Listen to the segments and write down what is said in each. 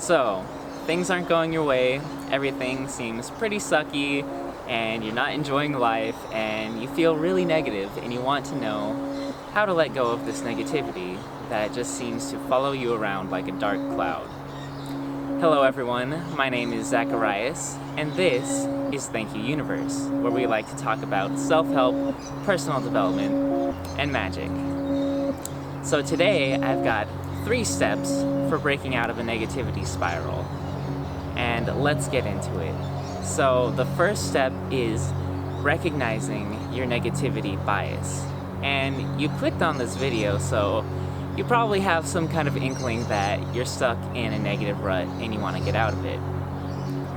So, things aren't going your way, everything seems pretty sucky, and you're not enjoying life, and you feel really negative, and you want to know how to let go of this negativity that just seems to follow you around like a dark cloud. Hello everyone, my name is Zacharias, and this is Thank You Universe, where we like to talk about self-help, personal development, and magic. So today I've got 3 steps for breaking out of a negativity spiral, and let's get into it. So the first step is recognizing your negativity bias. And you clicked on this video, so you probably have some kind of inkling that you're stuck in a negative rut and you want to get out of it.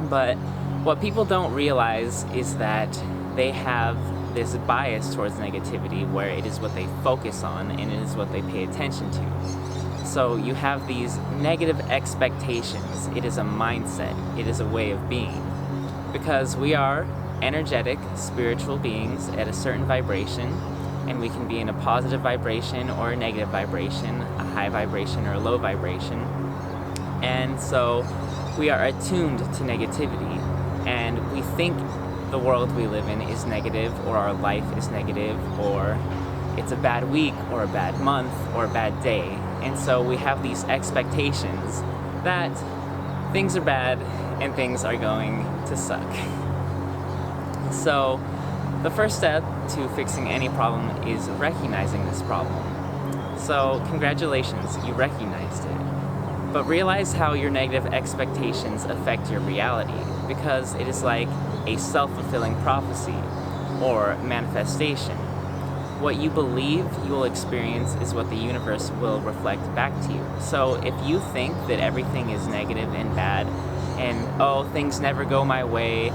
But what people don't realize is that they have this bias towards negativity where it is what they focus on and it is what they pay attention to. So you have these negative expectations. It is a mindset. It is a way of being. Because we are energetic, spiritual beings at a certain vibration, and we can be in a positive vibration or a negative vibration, a high vibration or a low vibration. And so we are attuned to negativity, and we think the world we live in is negative, or our life is negative, or it's a bad week or a bad month or a bad day. And so we have these expectations that things are bad and things are going to suck. So the first step to fixing any problem is recognizing this problem. So congratulations, you recognized it. But realize how your negative expectations affect your reality, because it is like a self-fulfilling prophecy or manifestation. What you believe you will experience is what the universe will reflect back to you. So if you think that everything is negative and bad, and things never go my way,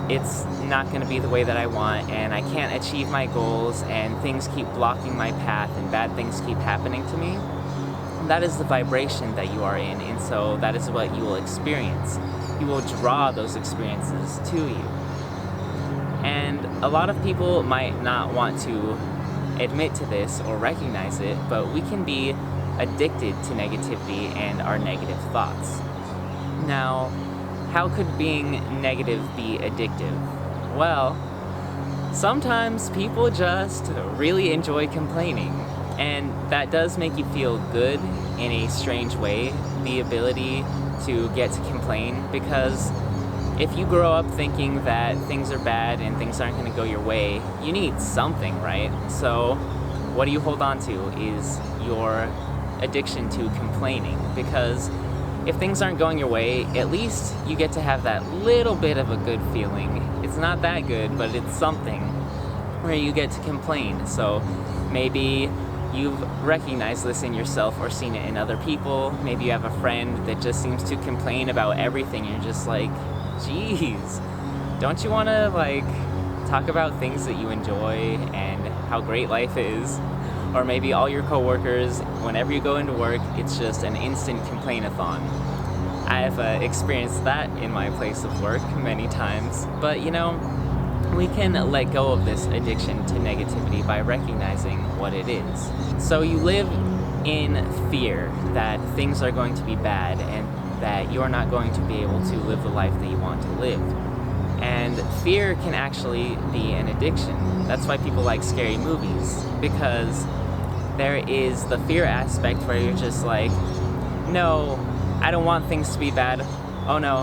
it's not going to be the way that I want, and I can't achieve my goals, and things keep blocking my path, and bad things keep happening to me, that is the vibration that you are in, and so that is what you will experience. You will draw those experiences to you. And a lot of people might not want to admit to this or recognize it, but we can be addicted to negativity and our negative thoughts. Now, how could being negative be addictive? Well, sometimes people just really enjoy complaining, and that does make you feel good in a strange way, the ability to get to complain, because if you grow up thinking that things are bad and things aren't going to go your way, you need something, right? So what do you hold on to is your addiction to complaining, because if things aren't going your way, at least you get to have that little bit of a good feeling. It's not that good, but it's something where you get to complain. So maybe you've recognized this in yourself or seen it in other people. Maybe you have a friend that just seems to complain about everything. You're just like, geez, don't you want to talk about things that you enjoy and how great life is? Or maybe all your coworkers, whenever you go into work, it's just an instant complain-a-thon. I've experienced that in my place of work many times. But we can let go of this addiction to negativity by recognizing what it is. So you live in fear that things are going to be bad and that you're not going to be able to live the life that you want to live. And fear can actually be an addiction. That's why people like scary movies, because there is the fear aspect where you're just like, no, I don't want things to be bad. Oh no,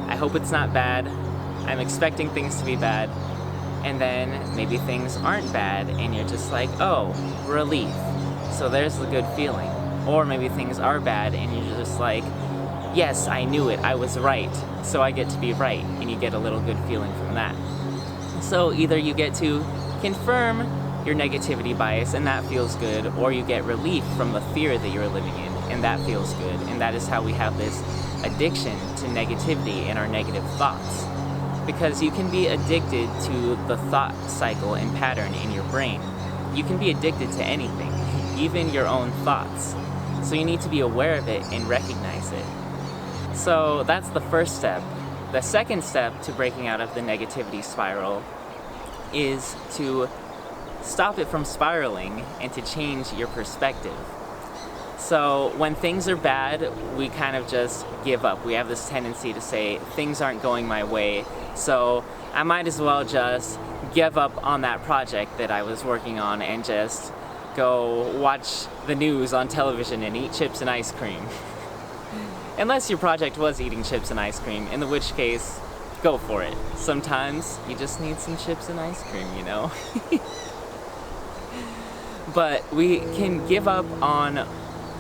I hope it's not bad. I'm expecting things to be bad. And then maybe things aren't bad and you're just like, oh, relief. So there's the good feeling. Or maybe things are bad and you're just like, yes, I knew it, I was right, so I get to be right, and you get a little good feeling from that. So either you get to confirm your negativity bias, and that feels good, or you get relief from the fear that you're living in, and that feels good. And that is how we have this addiction to negativity and our negative thoughts. Because you can be addicted to the thought cycle and pattern in your brain. You can be addicted to anything, even your own thoughts. So you need to be aware of it and recognize it. So that's the first step. The second step to breaking out of the negativity spiral is to stop it from spiraling and to change your perspective. So when things are bad, we kind of just give up. We have this tendency to say, things aren't going my way, so I might as well just give up on that project that I was working on and just go watch the news on television and eat chips and ice cream. Unless your project was eating chips and ice cream, in which case, go for it. Sometimes you just need some chips and ice cream, you know? But we can give up on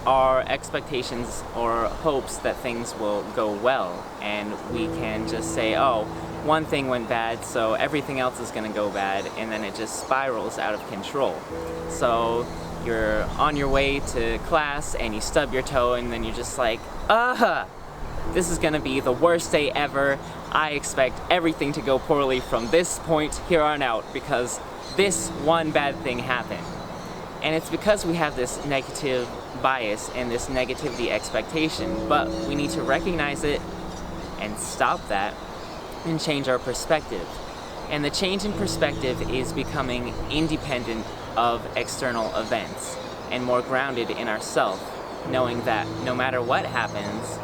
our expectations or hopes that things will go well, and we can just say, oh, one thing went bad, so everything else is going to go bad, and then it just spirals out of control. So you're on your way to class and you stub your toe, and then you're just like, this is going to be the worst day ever. I expect everything to go poorly from this point here on out because this one bad thing happened. And it's because we have this negative bias and this negativity expectation, but we need to recognize it and stop that and change our perspective. And the change in perspective is becoming independent of external events and more grounded in ourselves, knowing that no matter what happens,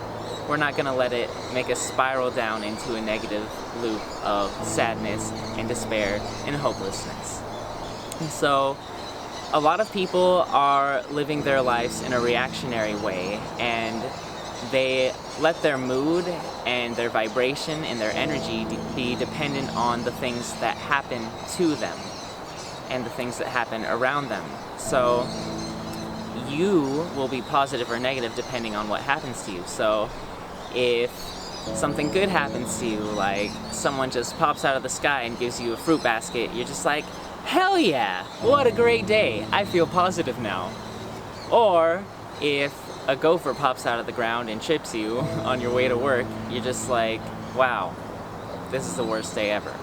we're not going to let it make us spiral down into a negative loop of sadness and despair and hopelessness. And so a lot of people are living their lives in a reactionary way, and they let their mood and their vibration and their energy be dependent on the things that happen to them and the things that happen around them. So you will be positive or negative depending on what happens to you. So if something good happens to you, like someone just pops out of the sky and gives you a fruit basket, you're just like, hell yeah, what a great day, I feel positive now. Or if a gopher pops out of the ground and trips you on your way to work, you're just like, wow, this is the worst day ever.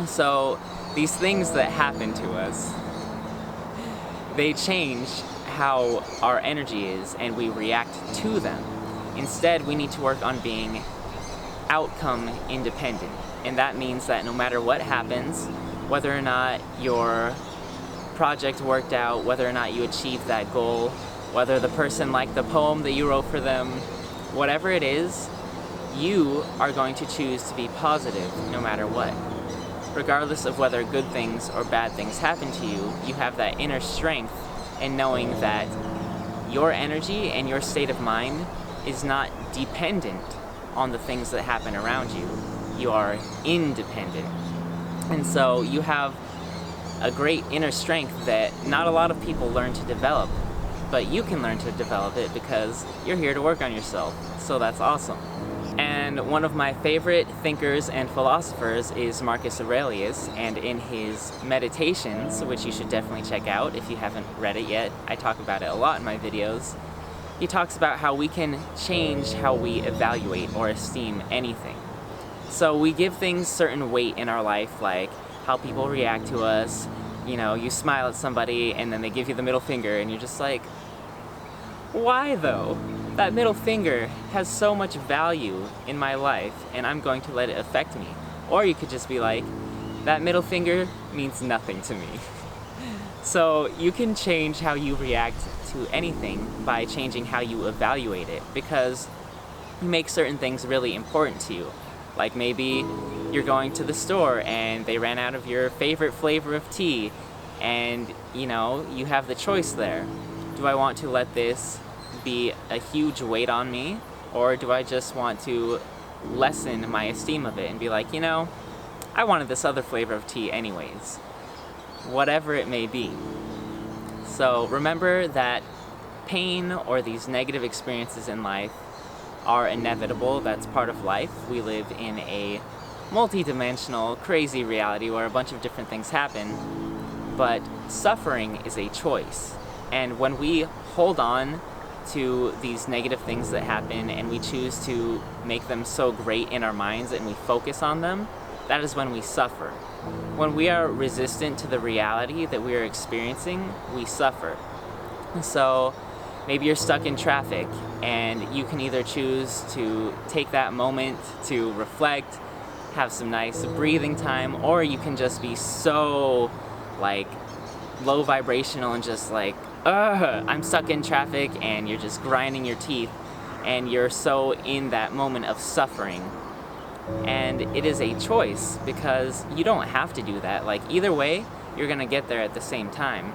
So these things that happen to us, they change how our energy is and we react to them. Instead, we need to work on being outcome independent. And that means that no matter what happens, whether or not your project worked out, whether or not you achieved that goal, whether the person liked the poem that you wrote for them, whatever it is, you are going to choose to be positive no matter what. Regardless of whether good things or bad things happen to you, you have that inner strength in knowing that your energy and your state of mind is not dependent on the things that happen around you. You are independent. And so you have a great inner strength that not a lot of people learn to develop, but you can learn to develop it because you're here to work on yourself. So that's awesome. And one of my favorite thinkers and philosophers is Marcus Aurelius, and in his Meditations, which you should definitely check out if you haven't read it yet, I talk about it a lot in my videos, he talks about how we can change how we evaluate or esteem anything. So we give things certain weight in our life, like how people react to us. You know, you smile at somebody and then they give you the middle finger and you're just like, why though? That middle finger has so much value in my life and I'm going to let it affect me. Or you could just be like, that middle finger means nothing to me. So you can change how you react to anything by changing how you evaluate it, because you make certain things really important to you. Like maybe you're going to the store and they ran out of your favorite flavor of tea and, you know, you have the choice there. Do I want to let this be a huge weight on me, or do I just want to lessen my esteem of it and be like, you know, I wanted this other flavor of tea anyways. Whatever it may be. So remember that pain or these negative experiences in life are inevitable. That's part of life. We live in a multi-dimensional, crazy reality where a bunch of different things happen, but suffering is a choice. And when we hold on to these negative things that happen and we choose to make them so great in our minds and we focus on them, that is when we suffer. When we are resistant to the reality that we are experiencing, we suffer. So maybe you're stuck in traffic and you can either choose to take that moment to reflect, have some nice breathing time, or you can just be so like low vibrational and just like, I'm stuck in traffic, and you're just grinding your teeth, and you're so in that moment of suffering. And it is a choice, because you don't have to do that. Like, either way, you're gonna get there at the same time.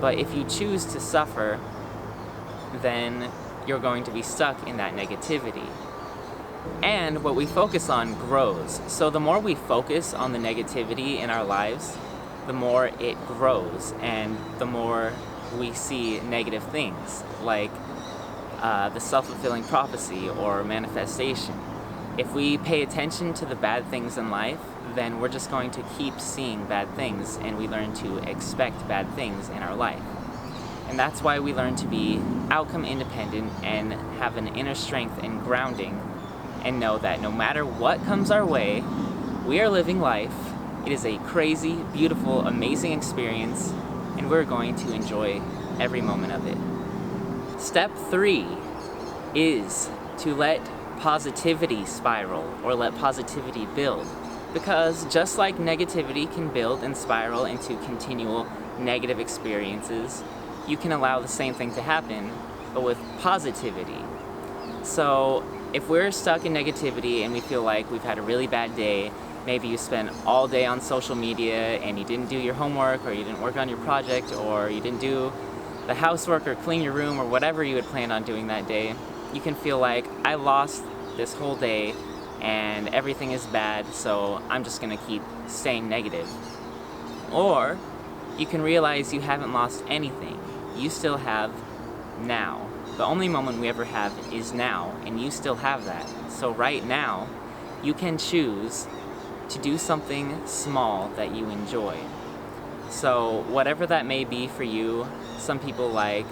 But if you choose to suffer, then you're going to be stuck in that negativity. And what we focus on grows. So the more we focus on the negativity in our lives, the more it grows, and the more we see negative things, like the self-fulfilling prophecy or manifestation. If we pay attention to the bad things in life, then we're just going to keep seeing bad things, and we learn to expect bad things in our life. And that's why we learn to be outcome independent and have an inner strength and grounding, and know that no matter what comes our way, we are living life. It is a crazy, beautiful, amazing experience, and we're going to enjoy every moment of it. Step 3 is to let positivity spiral, or let positivity build. Because just like negativity can build and spiral into continual negative experiences, you can allow the same thing to happen, but with positivity. So if we're stuck in negativity and we feel like we've had a really bad day, maybe you spent all day on social media and you didn't do your homework, or you didn't work on your project, or you didn't do the housework or clean your room, or whatever you had planned on doing that day, you can feel like, I lost this whole day and everything is bad, so I'm just gonna keep staying negative. Or you can realize you haven't lost anything. You still have now. The only moment we ever have is now, and you still have that. So right now, you can choose to do something small that you enjoy. So whatever that may be for you, some people like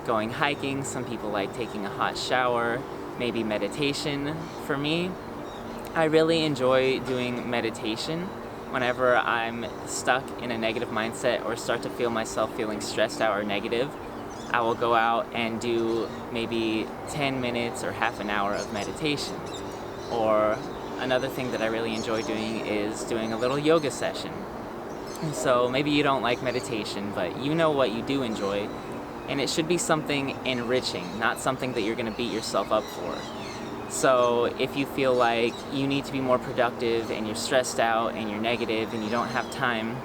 going hiking, some people like taking a hot shower, maybe meditation. For me, I really enjoy doing meditation whenever I'm stuck in a negative mindset or start to feel myself feeling stressed out or negative. I will go out and do maybe 10 minutes or half an hour of meditation. Or another thing that I really enjoy doing is doing a little yoga session. And so maybe you don't like meditation, but you know what you do enjoy, and it should be something enriching, not something that you're going to beat yourself up for. So if you feel like you need to be more productive and you're stressed out and you're negative and you don't have time,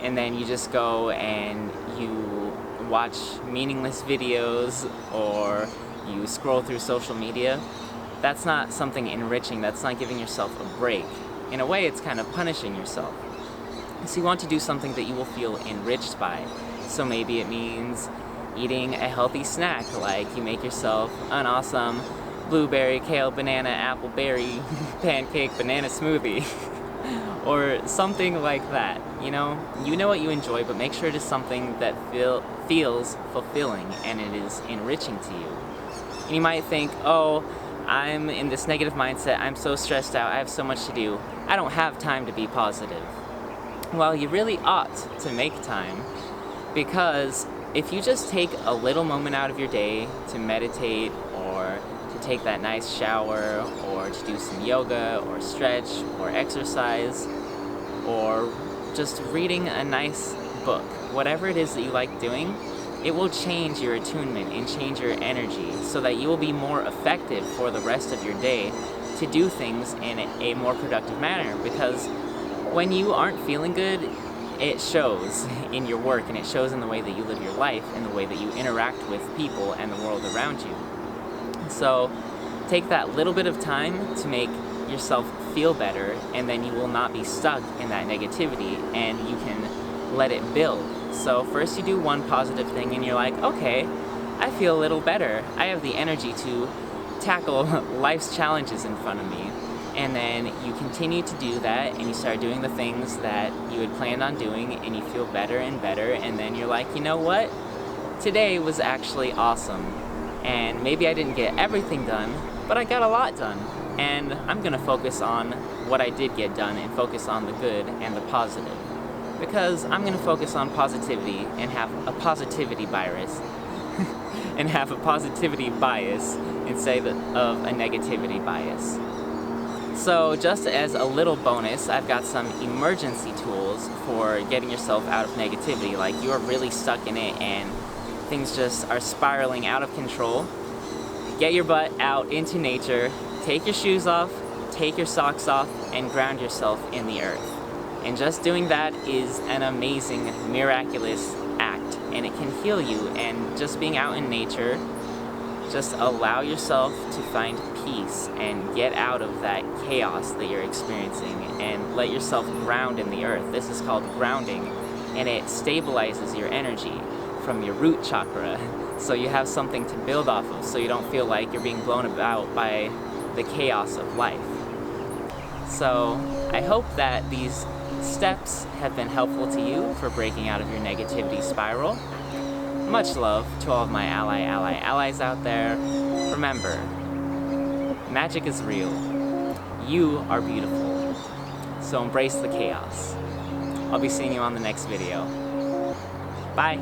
and then you just go and you watch meaningless videos or you scroll through social media, that's not something enriching. That's not giving yourself a break. In a way, it's kind of punishing yourself. So you want to do something that you will feel enriched by. So maybe it means eating a healthy snack, like you make yourself an awesome blueberry, kale, banana, apple, berry, pancake, banana smoothie. Or something like that. You know what you enjoy, but make sure it is something that feels fulfilling and it is enriching to you. And you might think, oh, I'm in this negative mindset, I'm so stressed out, I have so much to do, I don't have time to be positive. Well, you really ought to make time, because if you just take a little moment out of your day to meditate, or to take that nice shower, or to do some yoga, or stretch, or exercise, or just reading a nice book, whatever it is that you like doing, it will change your attunement and change your energy so that you will be more effective for the rest of your day to do things in a more productive manner. Because when you aren't feeling good, it shows in your work, and it shows in the way that you live your life and the way that you interact with people and the world around you. So take that little bit of time to make yourself feel better, and then you will not be stuck in that negativity, and you can let it build. So first you do one positive thing and you're like, okay, I feel a little better. I have the energy to tackle life's challenges in front of me. And then you continue to do that, and you start doing the things that you had planned on doing, and you feel better and better, and then you're like, you know what? Today was actually awesome. And maybe I didn't get everything done, but I got a lot done. And I'm gonna focus on what I did get done and focus on the good and the positive. Because I'm gonna focus on positivity and have a positivity bias and have a positivity bias instead of a negativity bias. So just as a little bonus, I've got some emergency tools for getting yourself out of negativity. Like, you are really stuck in it and things just are spiraling out of control, get your butt out into nature, take your shoes off, take your socks off, and ground yourself in the earth. And just doing that is an amazing, miraculous act, and it can heal you. And just being out in nature, just allow yourself to find peace and get out of that chaos that you're experiencing and let yourself ground in the earth. This is called grounding, and it stabilizes your energy from your root chakra, so you have something to build off of, so you don't feel like you're being blown about by the chaos of life. So I hope that these steps have been helpful to you for breaking out of your negativity spiral. Much love to all of my allies out there. Remember, magic is real. You are beautiful. So embrace the chaos. I'll be seeing you on the next video. Bye.